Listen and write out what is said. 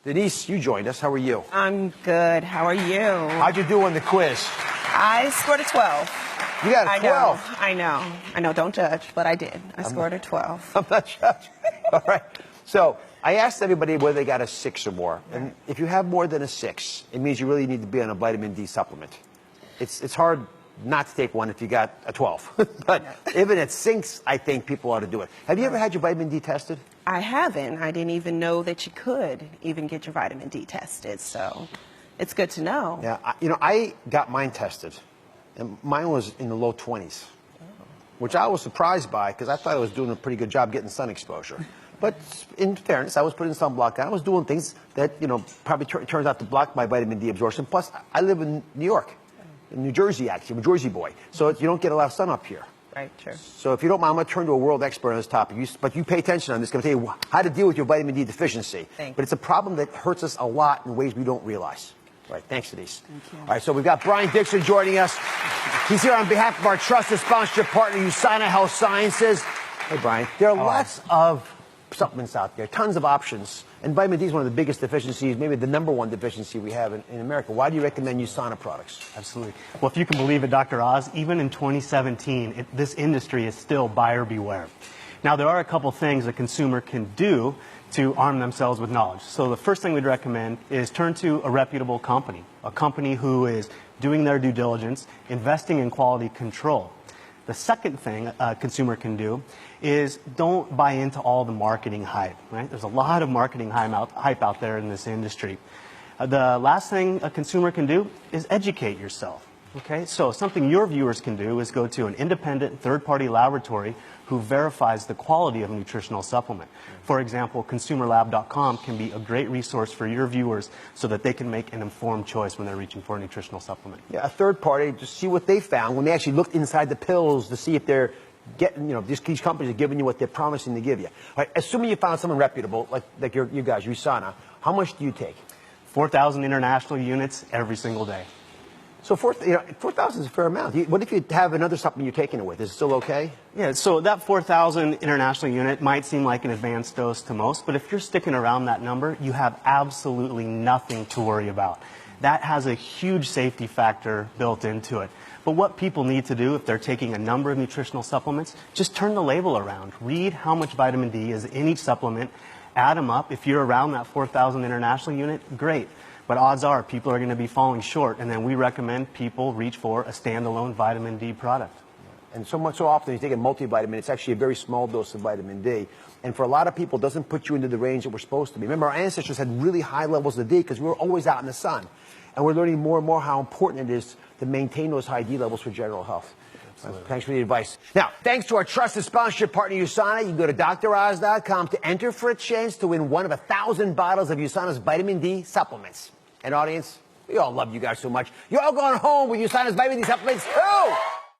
Denise, you joined us. How are you? I'm good. How are you? How'd you do on the quiz? I scored a 12. You got a 12? I know. Don't judge, but I did. I scored a 12. I'm not judging. All right. So I asked everybody whether they got a 6 or more. And if you have more than a 6, it means you really need to be on a vitamin D supplement. It's hard not to take one if you got a 12. But even at 6, I think people ought to do it. Have you ever had your vitamin D tested? I haven't. I didn't even know that you could even get your vitamin D tested. So it's good to know. Yeah. I got mine tested. And mine was in the low 20s, which I was surprised by because I thought I was doing a pretty good job getting sun exposure. But in fairness, I was putting sunblock on. I was doing things that, probably turns out to block my vitamin D absorption. Plus, I live in New York, in New Jersey, actually. I'm a Jersey boy. So you don't get a lot of sun up here. Right, true. So if you don't mind, I'm going to turn to a world expert on this topic. But you pay attention on this. I'm going to tell you how to deal with your vitamin D deficiency. Thank but it's a problem that hurts us a lot in ways we don't realize. All right, thanks, Denise. Thank you. All right, so we've got Brian Dixon joining us. He's here on behalf of our trusted sponsorship partner, USANA Health Sciences. Hey, Brian, there are lots of supplements out there, tons of options. And vitamin D is one of the biggest deficiencies, maybe the #1 deficiency we have in America. Why do you recommend USANA products? Absolutely. Well, if you can believe it, Dr. Oz, even in 2017, this industry is still buyer beware. Now, there are a couple things a consumer can do to arm themselves with knowledge. So the first thing we'd recommend is turn to a reputable company, a company who is doing their due diligence, investing in quality control. The second thing a consumer can do is don't buy into all the marketing hype, right? There's a lot of marketing hype out there in this industry. The last thing a consumer can do is educate yourself, okay? So something your viewers can do is go to an independent third-party laboratory who verifies the quality of a nutritional supplement. For example, consumerlab.com can be a great resource for your viewers so that they can make an informed choice when they're reaching for a nutritional supplement. Yeah, a third party to see what they found when they actually looked inside the pills to see if they're getting, these companies are giving you what they're promising to give you. All right, assuming you found someone reputable, like you guys, USANA, how much do you take? 4,000 international units every single day. So 4,000 is a fair amount. What if you have another supplement you're taking it with? Is it still okay? Yeah, so that 4,000 international unit might seem like an advanced dose to most, but if you're sticking around that number, you have absolutely nothing to worry about. That has a huge safety factor built into it. But what people need to do if they're taking a number of nutritional supplements, just turn the label around. Read how much vitamin D is in each supplement, add them up. If you're around that 4,000 international unit, great. But odds are people are going to be falling short, and then we recommend people reach for a standalone vitamin D product. And so often you take a multivitamin, it's actually a very small dose of vitamin D. And for a lot of people, it doesn't put you into the range that we're supposed to be. Remember, our ancestors had really high levels of D because we were always out in the sun. And we're learning more and more how important it is to maintain those high D levels for general health. Thanks for the advice. Now, thanks to our trusted sponsorship partner, USANA, you can go to DrOz.com to enter for a chance to win one of 1,000 bottles of USANA's vitamin D supplements. And audience, we all love you guys so much. You're all going home with USANA's vitamin D supplements too!